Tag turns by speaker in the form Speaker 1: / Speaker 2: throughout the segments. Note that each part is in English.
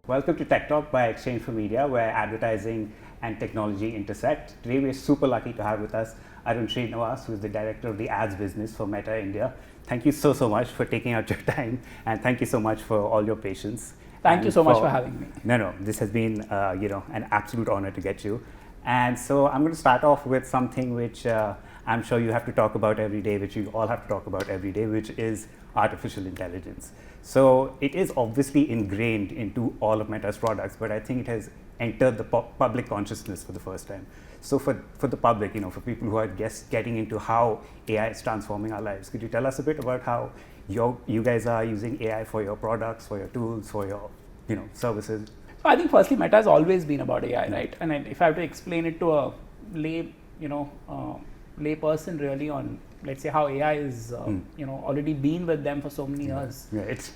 Speaker 1: Welcome to TechTalk by Exchange for Media, where advertising and technology intersect. Today we're super lucky to have with us Arun, who is the director of the ads business for Meta India. Thank you so much for taking out your time, and thank you so much for all your patience.
Speaker 2: Thank you so much for having me.
Speaker 1: No, this has been an absolute honor to get you. And so I'm going to start off with something which I'm sure you have to talk about every day, which you all have to talk about every day, which is artificial intelligence. So it is obviously ingrained into all of Meta's products, but I think it has entered the public consciousness for the first time. So for the public, for people who are just getting into how AI is transforming our lives, could you tell us a bit about how you guys are using AI for your products, for your tools, for your services?
Speaker 2: So I think firstly, Meta has always been about AI, right? And if I have to explain it to a lay person really on, let's say, how AI is, already been with them for so many years.
Speaker 1: Right.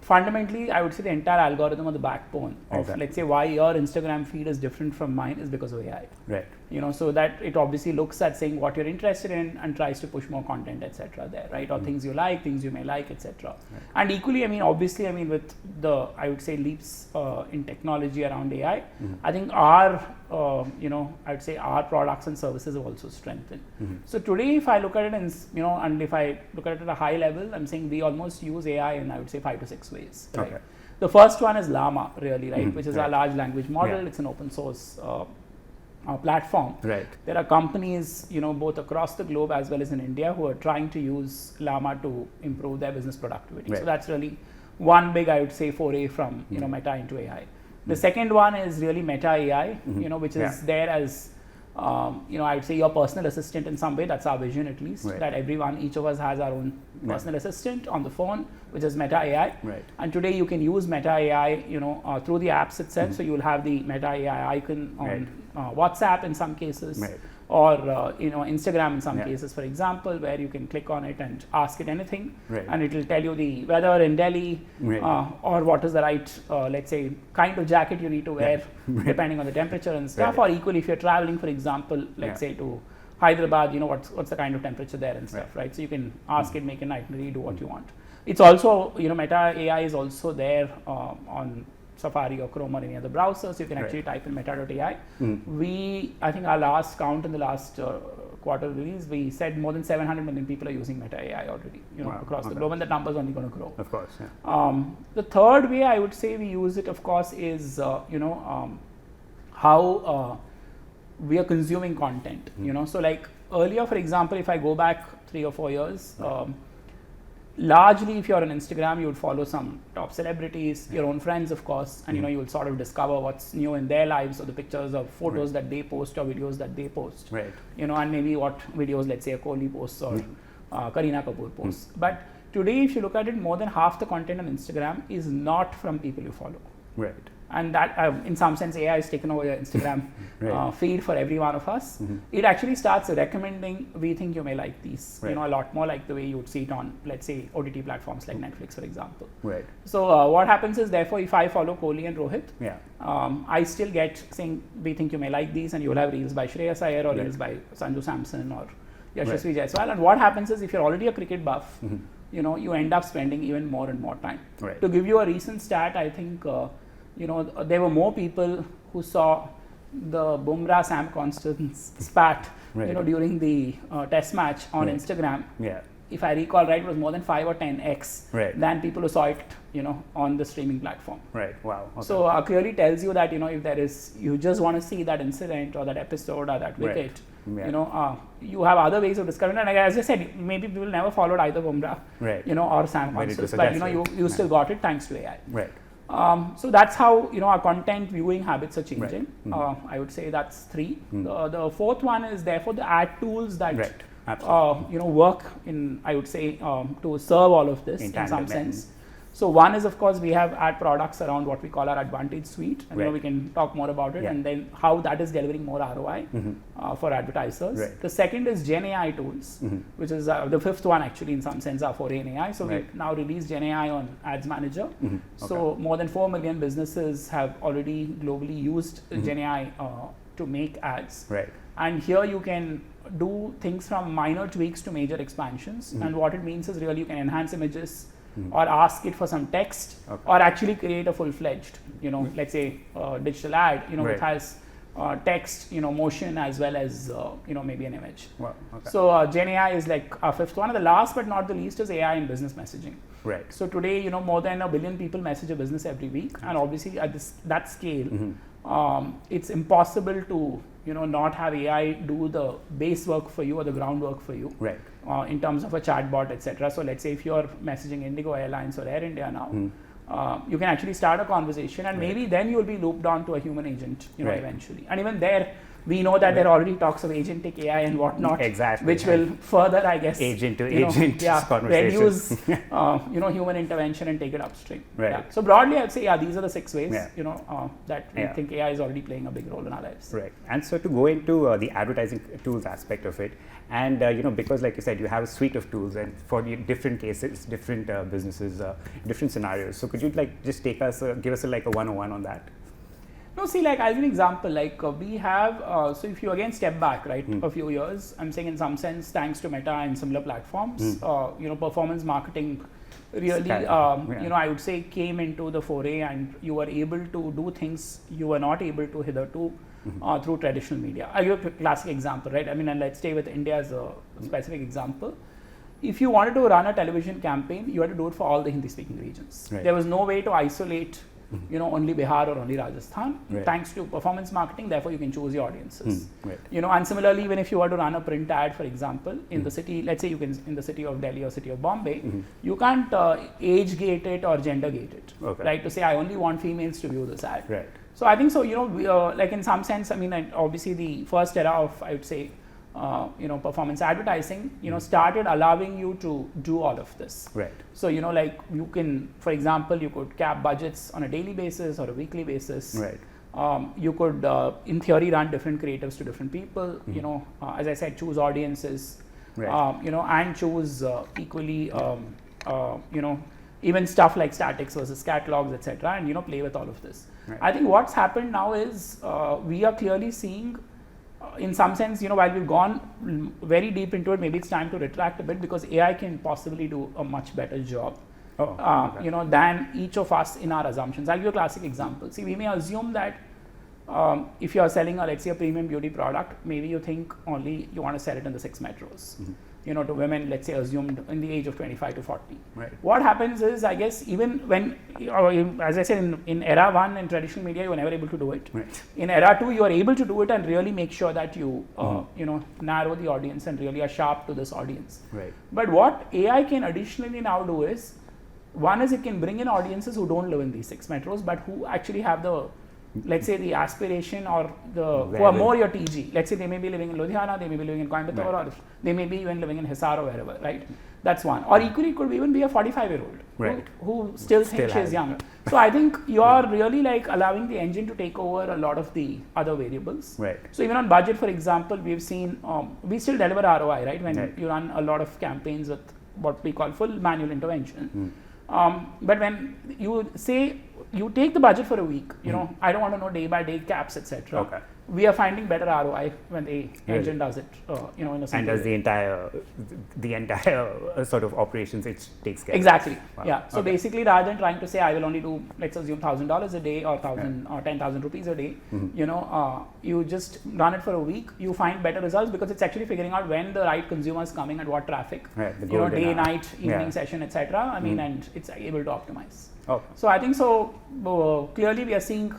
Speaker 2: Fundamentally, I would say the entire algorithm or the backbone of, let's say, why your Instagram feed is different from mine is because of AI.
Speaker 1: Right.
Speaker 2: So that it obviously looks at saying what you're interested in and tries to push more content, etc. there, right? Or things you like, things you may like, etc. Right. And equally, obviously, with the, I would say, leaps in technology around AI, I think our, I would say our products and services have also strengthened. So today, if I look at it and if I look at it at a high level, I'm saying we almost use AI in, I would say, 5 to 6 ways. Right?
Speaker 1: Okay.
Speaker 2: The first one is Llama, really, right? Which is our large language model. Yeah. It's an open source platform.
Speaker 1: Right.
Speaker 2: There are companies, both across the globe as well as in India, who are trying to use Llama to improve their business productivity. Right. So that's really one big, I would say, foray from Meta into AI. The second one is really Meta AI, which is there as I would say your personal assistant in some way. That's our vision, at least, that each of us has our own personal assistant on the phone, which is Meta AI.
Speaker 1: Right.
Speaker 2: And today you can use Meta AI, through the apps itself. So you will have the Meta AI icon on WhatsApp in some cases, or Instagram in some cases, for example, where you can click on it and ask it anything, and it will tell you the weather in Delhi, or what is the right, let's say, kind of jacket you need to wear, depending on the temperature and stuff. Or equally, if you're traveling, for example, let's say to Hyderabad, what's the kind of temperature there and stuff, right? So you can ask it, make an itinerary, do what you want. It's also, Meta AI is also there on Safari or Chrome or any other browser, so you can actually type in meta.ai. I think our last count in the last quarter release, we said more than 700 million people are using Meta AI already, across the globe, and the number is only going to grow.
Speaker 1: Of course, yeah.
Speaker 2: The third way I would say we use it, of course, is how we are consuming content. So like earlier, for example, if I go back 3 or 4 years. Largely, if you're on Instagram, you would follow some top celebrities, your own friends, of course, and you will sort of discover what's new in their lives, or the pictures or photos that they post or videos that they post.
Speaker 1: Right.
Speaker 2: And maybe what videos, let's say, a Kohli posts or Kareena Kapoor posts. But today, if you look at it, more than half the content on Instagram is not from people you follow.
Speaker 1: Right.
Speaker 2: And that, in some sense, AI has taken over your Instagram feed for every one of us. It actually starts recommending, we think you may like these, a lot more like the way you would see it on, let's say, OTT platforms like Netflix, for example.
Speaker 1: Right.
Speaker 2: So what happens is, therefore, if I follow Kohli and Rohit, I still get saying, we think you may like these, and you will have reels by Shreyas Iyer or reels by Sanju Samson or Yashasvi Jaiswal. And what happens is, if you're already a cricket buff, you end up spending even more and more time.
Speaker 1: Right.
Speaker 2: To give you a recent stat, I think, there were more people who saw the Bumrah Sam Constance spat, during the test match on Instagram. Yeah. If I recall right, it was more than 5 or 10x than people who saw it, on the streaming platform.
Speaker 1: Right. Wow. Okay.
Speaker 2: So clearly tells you that, if there is, you just want to see that incident or that episode or that wicket, you have other ways of discovering. And as I said, maybe people never followed either Bumrah, or Sam Constance, but you still got it thanks to AI.
Speaker 1: Right.
Speaker 2: So that's how our content viewing habits are changing. I would say that's 3. The fourth one is therefore the ad tools that work in, I would say, to serve all of this in some sense. So one is, of course, we have ad products around what we call our Advantage Suite, and we can talk more about it, and then how that is delivering more ROI for advertisers. Right. The second is Gen AI tools, which is the fifth one, actually, in some sense, our foray in AI. So we now released Gen AI on Ads Manager. So more than 4 million businesses have already globally used Gen AI to make ads.
Speaker 1: Right.
Speaker 2: And here you can do things from minor tweaks to major expansions. And what it means is really you can enhance images, or ask it for some text, or actually create a full-fledged, let's say digital ad, which has text, motion, as well as maybe an image.
Speaker 1: Wow, okay.
Speaker 2: So Gen AI is like our fifth one. And the last but not the least is AI in business messaging.
Speaker 1: Right.
Speaker 2: So today, more than 1 billion people message a business every week, and obviously at that scale, it's impossible to not have AI do the base work for you or the groundwork for you.
Speaker 1: Right.
Speaker 2: In terms of a chatbot, etc. So let's say if you're messaging Indigo Airlines or Air India now, you can actually start a conversation, and maybe then you'll be looped on to a human agent, eventually. And even there, we know that there are already talks of agentic AI and whatnot, which will further, I guess,
Speaker 1: agent to agent
Speaker 2: reduce, human intervention and take it upstream. Right. Yeah. So broadly, I'd say, these are the 6 ways, that we think AI is already playing a big role in our lives.
Speaker 1: Right. And so to go into the advertising tools aspect of it, and because like you said, you have a suite of tools, and for the different cases, different businesses, different scenarios. So could you just give us a 101 on that?
Speaker 2: No, see, like I'll give you an example. Like we have, so if you again step back, right, a few years, I'm saying in some sense, thanks to Meta and similar platforms, performance marketing really, I would say came into the foray, and you were able to do things you were not able to hitherto through traditional media. I'll give a classic example, right? I mean, and let's stay with India as a specific example. If you wanted to run a television campaign, you had to do it for all the Hindi-speaking regions. Right. There was no way to isolate only Bihar or only Rajasthan. Right. Thanks to performance marketing, therefore you can choose your audiences. Right. And similarly, even if you were to run a print ad, for example, in the city, let's say you can in the city of Delhi or city of Bombay, you can't age gate it or gender gate it, right? To say I only want females to view this ad. Right. So I think so. Like in some sense, I mean, obviously the first era of, I would say, performance advertising, started allowing you to do all of this. Right. So, like you can, for example, you could cap budgets on a daily basis or a weekly basis. Right. You could, in theory, run different creatives to different people, as I said, choose audiences, right. And choose equally, even stuff like statics versus catalogs, etc., and, play with all of this. Right. I think what's happened now is we are clearly seeing, in some sense, while we've gone very deep into it, maybe it's time to retract a bit, because AI can possibly do a much better job, than each of us in our assumptions. I'll give you a classic example. See, we may assume that if you're selling let's say a premium beauty product, maybe you think only you want to sell it in the 6 metros. To women, let's say, assumed in the age of 25 to 40. Right. What happens is, I guess, even when, as I said, in era 1 in traditional media, you were never able to do it. Right. In era 2, you are able to do it and really make sure that you, narrow the audience and really are sharp to this audience. Right. But what AI can additionally now do is, one is it can bring in audiences who don't live in these 6 metros, but who actually have the, let's say, the aspiration or who are more your TG. Let's say they may be living in Ludhiana, they may be living in Coimbatore, or they may be even living in Hisar or wherever, right? That's one. Or equally, it could even be a 45-year-old who still thinks she's young. So I think you are really like allowing the engine to take over a lot of the other variables. Right. So even on budget, for example, we've seen, we still deliver ROI, right? When you run a lot of campaigns with what we call full manual intervention. But when you say, you take the budget for a week, I don't want to know day by day caps, etc. Okay. We are finding better ROI when the engine does it, in a simple
Speaker 1: and does
Speaker 2: way.
Speaker 1: the entire sort of operations, it takes care.
Speaker 2: Exactly. Wow. Yeah. So basically, rather than trying to say I will only do, let's assume $1,000 a day or 10,000 rupees a day, you just run it for a week. You find better results because it's actually figuring out when the right consumer is coming and what traffic, day, night, evening session, etc. I mean, and it's able to optimize. Okay. So I think so. Clearly, we are seeing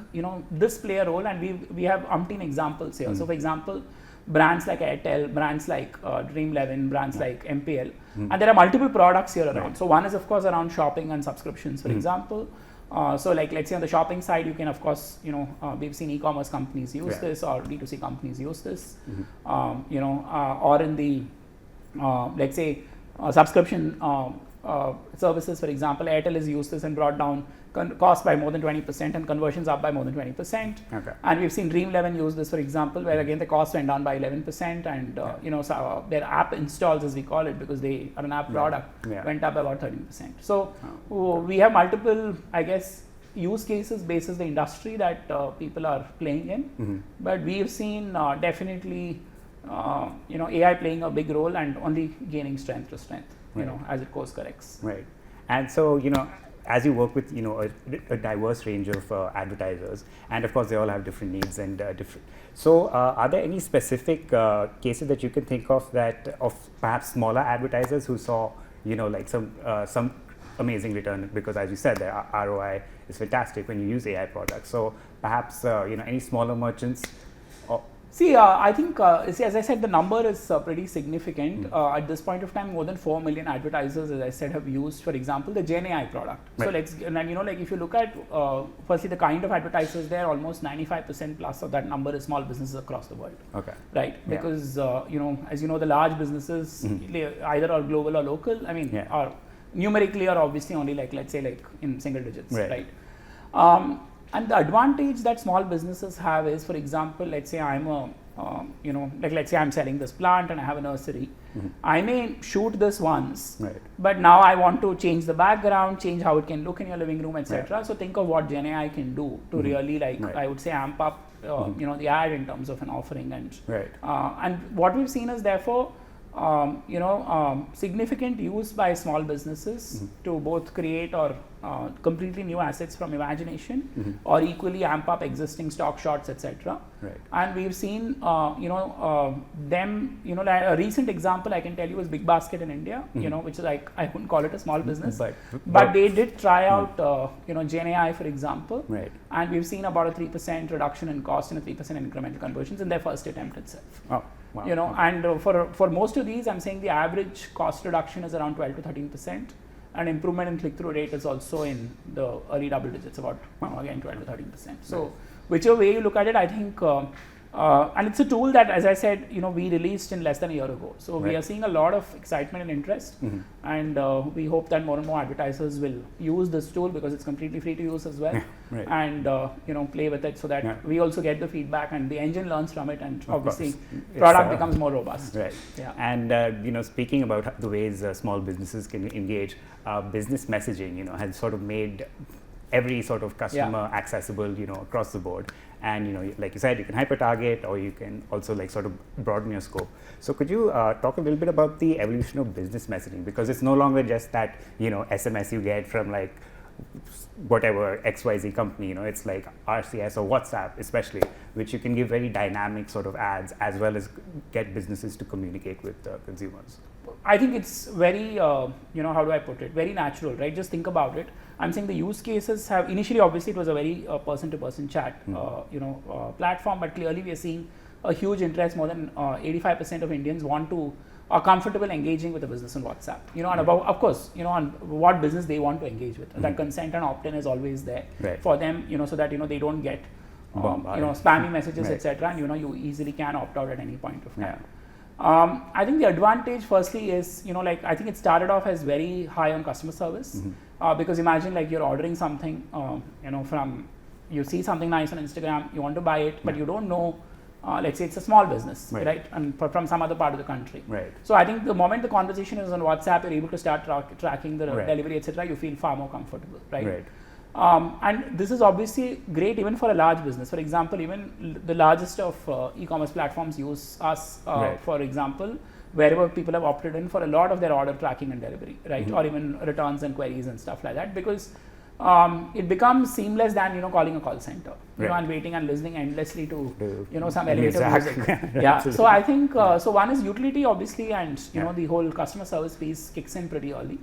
Speaker 2: this play a role, and we have umpteen examples here. So, for example, brands like Airtel, brands like Dream11, brands like MPL, and there are multiple products here around. So one is of course around shopping and subscriptions, for example. So like let's say on the shopping side, you can of course we've seen e-commerce companies use this, or D2C companies use this, or in the let's say subscription. Services, for example, Airtel has used this and brought down cost by more than 20% and conversions up by more than 20%. Okay. And we've seen Dream11 use this, for example, where again the cost went down by 11% and so their app installs, as we call it, because they are an app product, went up by about 13%. So we have multiple, I guess, use cases basis the industry that people are playing in, but we've seen definitely AI playing a big role and only gaining strength to strength. As it course corrects.
Speaker 1: Right. And so, as you work with, a diverse range of advertisers, and of course they all have different needs and different. So, are there any specific cases that you can think of of perhaps smaller advertisers who saw, like some amazing return, because as you said, the ROI is fantastic when you use AI products. So perhaps any smaller merchants.
Speaker 2: I think, as I said, the number is pretty significant. At this point of time, more than 4 million advertisers, as I said, have used, for example, the Gen AI product.
Speaker 1: Right.
Speaker 2: So like if you look at, firstly, the kind of advertisers there, almost 95% plus of that number is small businesses across the world.
Speaker 1: Okay.
Speaker 2: Right? Because, as you know, the large businesces either are global or local, are numerically or obviously only let's say in single digits, right? And the advantage that small businesses have is, for example, let's say I'm let's say I'm selling this plant and I have a nursery. I may shoot this once, but now I want to change the background, change how it can look in your living room, etc. So think of what Gen AI can do to really I would say amp up the ad in terms of an offering, and what we've seen is therefore significant use by small businesses to both create or completely new assets from imagination, or equally amp up existing stock shots, etc. And we've seen them, like a recent example I can tell you is Big Basket in India, which is I wouldn't call it a small business, but they did try out Gen AI, for example, and we've seen about a 3% reduction in cost and a 3% incremental conversions in their first attempt itself.
Speaker 1: Wow.
Speaker 2: And for most of these, I'm saying the average cost reduction is around 12 to 13%, and improvement in click-through rate is also in the early double digits, about again 12 to 13%. So whichever way you look at it, I think, and it's a tool that, as I said, we released in less than a year ago. So we are seeing a lot of excitement and interest, and we hope that more and more advertisers will use this tool because it's completely free to use as well, and play with it so that we also get the feedback and the engine learns from it, and obviously product becomes more robust.
Speaker 1: And speaking about the ways small businesses can engage, business messaging has sort of made every sort of customer accessible across the board, and like you said, you can hyper target, or you can also sort of broaden your scope. So could you talk a little bit about the evolution of business messaging, because it's no longer just that SMS you get from whatever XYZ company, it's like RCS or WhatsApp especially, which you can give very dynamic sort of ads as well as get businesses to communicate with consumers.
Speaker 2: I think it's very, how do I put it, very natural, right? Just think about it. I'm saying the use cases have, initially obviously it was a very person-to-person chat platform, but clearly we are seeing a huge interest. More than 85% of Indians are comfortable engaging with a business on WhatsApp, and about, of course, on what business they want to engage with. That consent and opt-in is always there for them, so that, they don't get, spammy messages, etc. And, you easily can opt out at any point of time. I think the advantage firstly is, I think it started off as very high on customer service, because imagine you're ordering something, you see something nice on Instagram, you want to buy it, but you don't know, let's say it's a small business, right? And from some other part of the country. So I think the moment the conversation is on WhatsApp, you're able to start tracking the delivery, etc. You feel far more comfortable, right? And this is obviously great even for a large business. For example, even the largest of e-commerce platforms use us, for example, wherever people have opted in for a lot of their order tracking and delivery, right? Or even returns and queries and stuff like that, because it becomes seamless than calling a call center, and waiting and listening endlessly to some elevator music. So I think so one is utility obviously, and the whole customer service piece kicks in pretty early.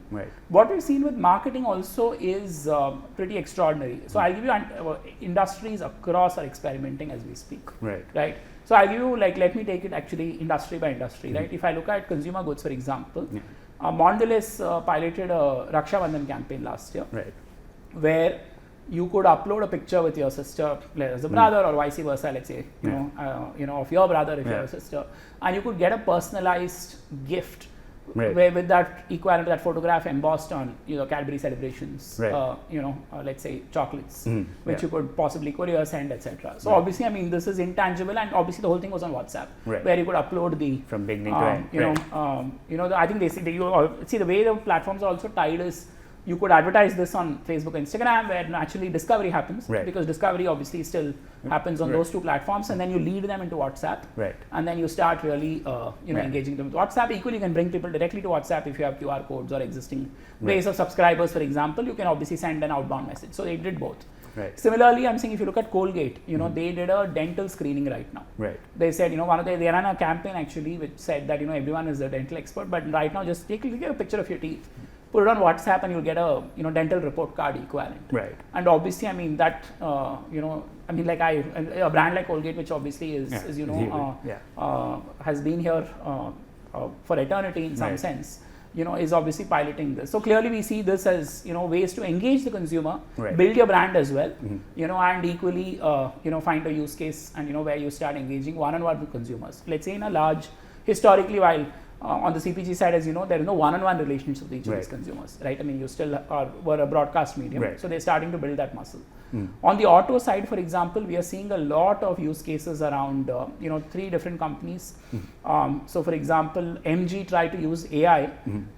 Speaker 2: What we've seen with marketing also is pretty extraordinary. So I'll give you industries across are experimenting as we speak. Right. So I'll give you let me take it actually industry by industry. Right. If I look at consumer goods, for example, Mondelez piloted a Raksha Bandhan campaign last year. Where you could upload a picture with your sister as a brother, or vice versa, let's say, of your brother if you're a sister, and you could get a personalized gift where with that equivalent to that photograph embossed on Cadbury celebrations, let's say chocolates, which you could possibly courier send, etc. So obviously, this is intangible, and obviously the whole thing was on WhatsApp, where you could upload the
Speaker 1: from beginning to end.
Speaker 2: I think they see the way the platforms are also tied is you could advertise this on Facebook, Instagram, where naturally discovery happens, because discovery obviously still happens on those two platforms, and then you lead them into WhatsApp, and then you start really engaging them with WhatsApp. Equally, you can bring people directly to WhatsApp if you have QR codes or existing base of subscribers, for example. You can obviously send an outbound message. So they did both. Similarly, I'm saying if you look at Colgate, they did a dental screening right now. They said, they ran a campaign actually which said that everyone is a dental expert, but right now just take a picture of your teeth, put it on WhatsApp, and you'll get a dental report card equivalent. And obviously, I mean that a brand like Colgate, which obviously is has been here for eternity in some sense, is obviously piloting this. So clearly we see this as ways to engage the consumer, build your brand as well, and equally find a use case and where you start engaging one-on-one with consumers. Let's say in a large, historically, while on the CPG side, as there is no one-on-one relationship with each of these consumers, right? I mean, you still were a broadcast medium, so they're starting to build that muscle. On the auto side, for example, we are seeing a lot of use cases around 3 different companies. So for example, MG tried to use AI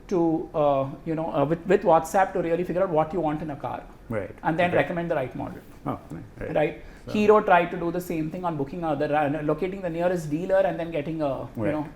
Speaker 2: to with WhatsApp to really figure out what you want in a car, and then recommend the right model. Right. Hero tried to do the same thing on booking locating the nearest dealer and then getting a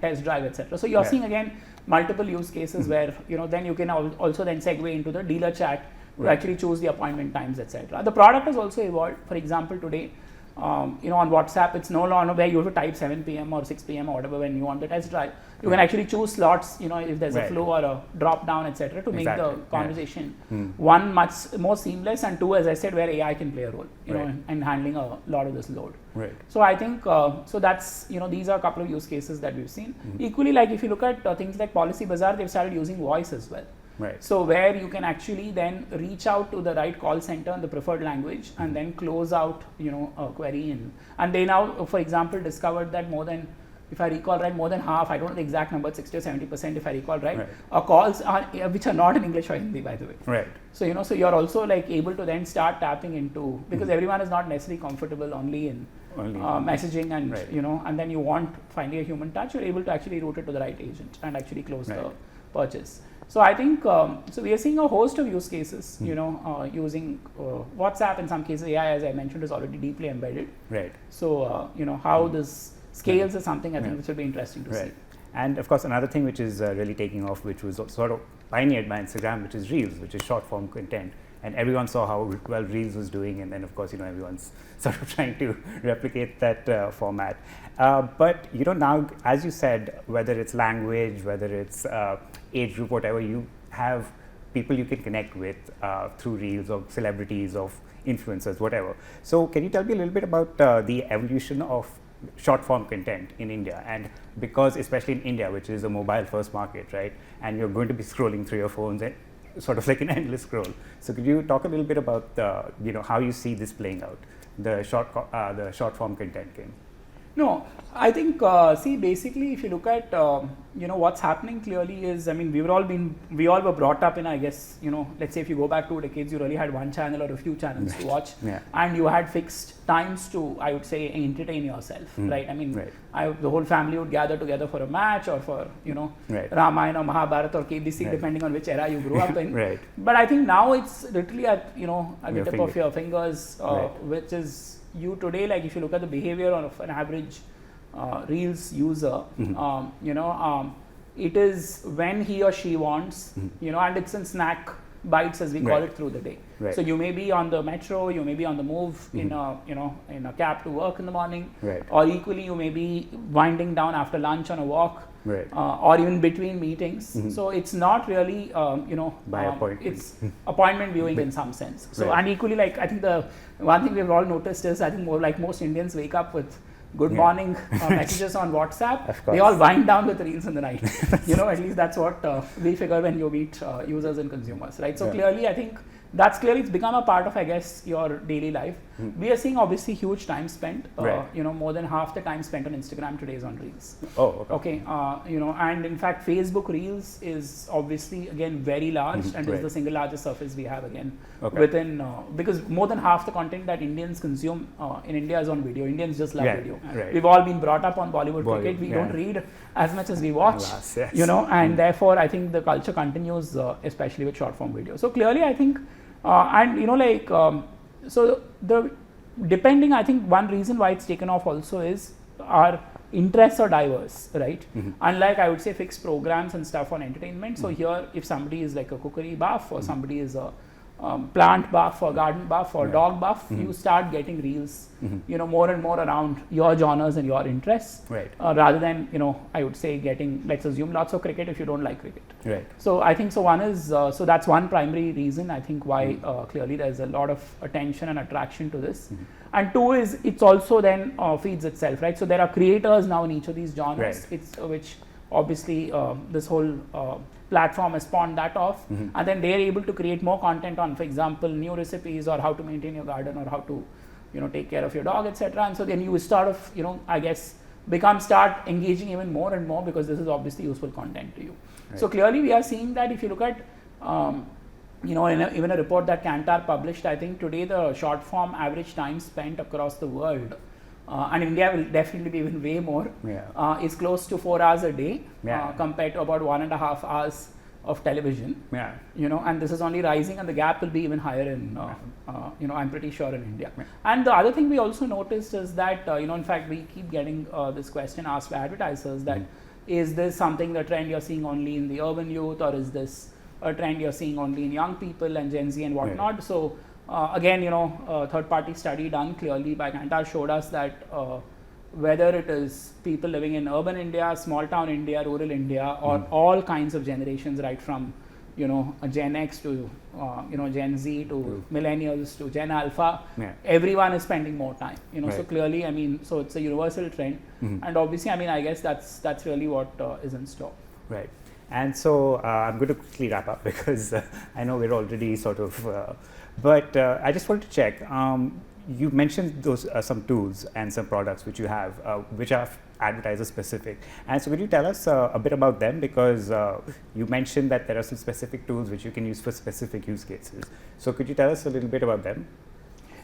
Speaker 2: test drive, etc. So you're seeing again multiple use cases where then you can also then segue into the dealer chat to actually choose the appointment times, etc. The product has also evolved. For example, today on WhatsApp, it's no longer where you have to type 7 p.m. or 6 p.m. or whatever when you want the test drive. You can actually choose slots, if there's a flow or a drop down, etc., to make the conversation one much more seamless, and two, as I said, where AI can play a role, in handling a lot of this load. So I think that's these are a couple of use cases that we've seen. Equally, like if you look at things like Policy Bazaar, they've started using voice as well. So where you can actually then reach out to the right call center in the preferred language and then close out a query and they now, for example, discovered that more than, if I recall right, more than half, I don't know the exact number, 60 or 70% if I recall right, calls are which are not in English or Hindi, by the way. So so you're also like able to then start tapping into, because everyone is not necessarily comfortable only in messaging and and then you want finally a human touch, you're able to actually route it to the right agent and actually close the purchase. So I think so we are seeing a host of use cases, using WhatsApp. In some cases, AI, as I mentioned, is already deeply embedded. So how this scales is something I think which will be interesting to see.
Speaker 1: And of course, another thing which is really taking off, which was sort of pioneered by Instagram, which is Reels, which is short form content. And everyone saw how well Reels was doing, and then of course everyone's sort of trying to replicate that format. But now, as you said, whether it's language, whether it's age group, whatever, you have people you can connect with through Reels, or celebrities, of influencers, whatever. So can you tell me a little bit about the evolution of short form content in India? And because especially in India, which is a mobile first market, right, and you're going to be scrolling through your phones and sort of like an endless scroll. So could you talk a little bit about how you see this playing out, the short form content game?
Speaker 2: No, I think see, basically if you look at what's happening clearly is, I mean, we all were brought up in, I guess, let's say if you go back 2 decades, you really had one channel or a few channels to watch, and you had fixed times to, I would say, entertain yourself, right? I mean, the whole family would gather together for a match or for Ramayana or Mahabharata or KBC, depending on which era you grew up in. But I think now it's literally at the tip of your fingers, which is you today. Like if you look at the behavior of an average Reels user, it is when he or she wants, and it's in snack bites, as we call it, through the day. So you may be on the metro, you may be on the move in a cab to work in the morning, or equally you may be winding down after lunch on a walk, or even between meetings. So it's not really by appointment. It's appointment viewing in some sense. So and equally, like I think the one thing we've all noticed is, I think more like most Indians wake up with good morning messages on WhatsApp. They all wind down with Reels in the night. At least that's what we figure when you meet users and consumers, right? So clearly, I think it's become a part of, I guess, your daily life. We are seeing obviously huge time spent. More than half the time spent on Instagram today is on Reels. And in fact, Facebook Reels is obviously again very large and is the single largest surface we have again within because more than half the content that Indians consume in India is on video. Indians just love video.
Speaker 1: Right.
Speaker 2: We've all been brought up on Bollywood cricket. We don't read as much as we watch, and therefore I think the culture continues, especially with short form video. So clearly I think, depending, I think one reason why it's taken off also is our interests are diverse, right? Unlike, I would say, fixed programs and stuff on entertainment. So here, if somebody is like a cookery buff, or somebody is a plant buff or garden buff or dog buff, you start getting reels, more and more around your genres and your interests, rather than, I would say, getting, let's assume, lots of cricket if you don't like cricket.
Speaker 1: Right.
Speaker 2: So I think, so one is, so that's one primary reason, I think, why clearly there's a lot of attention and attraction to this. And two is, it's also then feeds itself, right? So there are creators now in each of these genres, which obviously this whole platform has spawned that off, and then they're able to create more content on, for example, new recipes, or how to maintain your garden, or how to, take care of your dog, etc. And so then you start of, I guess, start engaging even more and more, because this is obviously useful content to you. So clearly we are seeing that if you look at, even a report that Kantar published, I think today the short form average time spent across the world, and India will definitely be even way more, is close to 4 hours a day, compared to about 1.5 hours of television. And this is only rising, and the gap will be even higher in, I'm pretty sure, in India. And the other thing we also noticed is that, in fact, we keep getting this question asked by advertisers that, is this something, the trend you're seeing only in the urban youth, or is this a trend you're seeing only in young people and Gen Z and whatnot? So again, a third-party study done clearly by Kantar showed us that whether it is people living in urban India, small town India, rural India, or all kinds of generations, right from Gen X to Gen Z to millennials to Gen Alpha, everyone is spending more time. So clearly, I mean, so it's a universal trend, and obviously, I mean, I guess that's really what is in store.
Speaker 1: Right. And so I'm going to quickly wrap up, because I know we're already sort of, but I just wanted to check. You mentioned those some tools and some products which you have, which are advertiser specific. And so could you tell us a bit about them, because you mentioned that there are some specific tools which you can use for specific use cases. So could you tell us a little bit about them?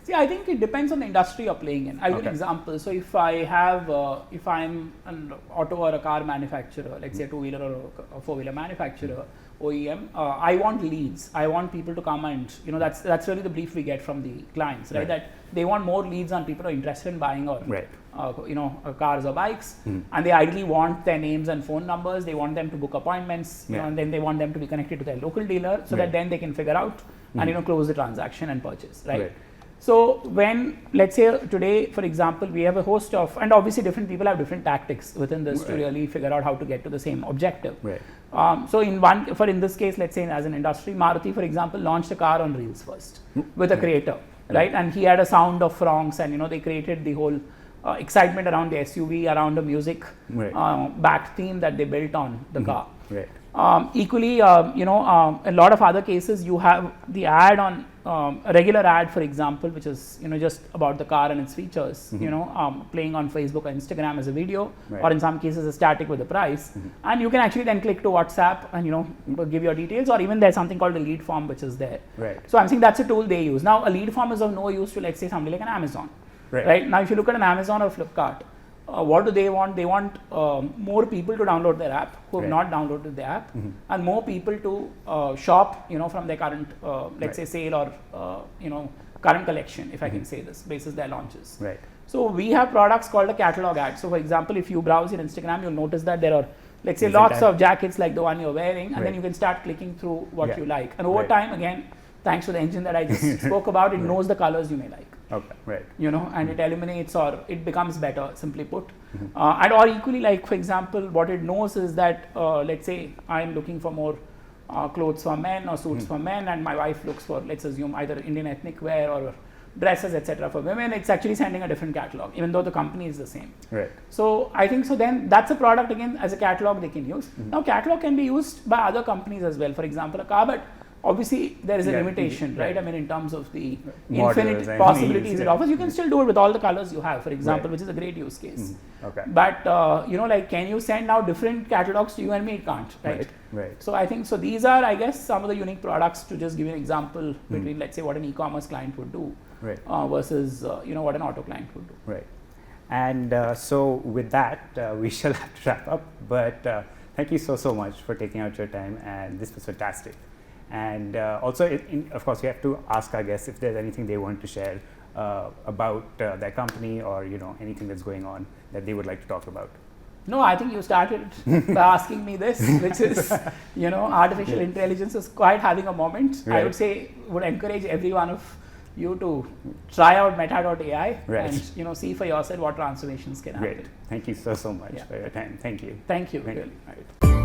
Speaker 2: See, I think it depends on the industry you're playing in. I'll give an example. So if I have, if I'm an auto or a car manufacturer, let's say a two-wheeler or a four-wheeler manufacturer, OEM, I want leads. I want people to come and, that's really the brief we get from the clients, right? That they want more leads on people who are interested in buying or, cars or bikes, and they ideally want their names and phone numbers. They want them to book appointments, and then they want them to be connected to their local dealer, so that then they can figure out and, close the transaction and purchase, right? So when, let's say today, for example, we have a host of, and obviously different people have different tactics within this to really figure out how to get to the same objective. So in this case, let's say as an industry, Maruti, for example, launched a car on Reels first with a creator, right? And he had a sound of fronks, and they created the whole excitement around the SUV, around the music back theme that they built on the car. Equally, a lot of other cases, you have the ad on a regular ad, for example, which is just about the car and its features, playing on Facebook or Instagram as a video, or in some cases a static with a price, and you can actually then click to WhatsApp and give your details, or even there's something called a lead form which is there. So I'm saying that's a tool they use. Now a lead form is of no use to, let's say, somebody like an Amazon. Right now, if you look at an Amazon or Flipkart, what do they want? They want more people to download their app who have not downloaded the app, and more people to shop, from their current, let's say, sale or current collection, if I can say this, basis their launches. So we have products called a catalog ad. So for example, if you browse your Instagram, you'll notice that there are, let's say, lots of jackets like the one you're wearing, and then you can start clicking through what you like. And over time, again, thanks to the engine that I just spoke about, it knows the colors you may like. And it eliminates, or it becomes better, simply put. And or equally, like for example, what it knows is that, let's say I'm looking for more clothes for men or suits for men, and my wife looks for, let's assume, either Indian ethnic wear or dresses, etc. for women. It's actually sending a different catalog, even though the company is the same. So I think, so then that's a product, again, as a catalog they can use. Now catalog can be used by other companies as well. For example, a car, but obviously there is a limitation, right? I mean, in terms of the infinite possibilities it offers, you can still do it with all the colors you have, for example, which is a great use case. But like, can you send now different catalogs to you and me? It can't, right? So I think, so these are, I guess, some of the unique products, to just give you an example between, let's say, what an e-commerce client would do versus what an auto client would do.
Speaker 1: And so with that, we shall have to wrap up. But thank you so much for taking out your time, and this was fantastic. And also, of course, we have to ask our guests if there's anything they want to share about their company, or anything that's going on that they would like to talk about.
Speaker 2: No, I think you started by asking me this, which is, artificial intelligence is quite having a moment.
Speaker 1: Right.
Speaker 2: I would say, would encourage every one of you to try out meta.ai and see for yourself what transformations can happen.
Speaker 1: Great. Thank you so much for your time. Thank you.
Speaker 2: Thank you.
Speaker 1: Thank you.
Speaker 2: Really.
Speaker 1: All right.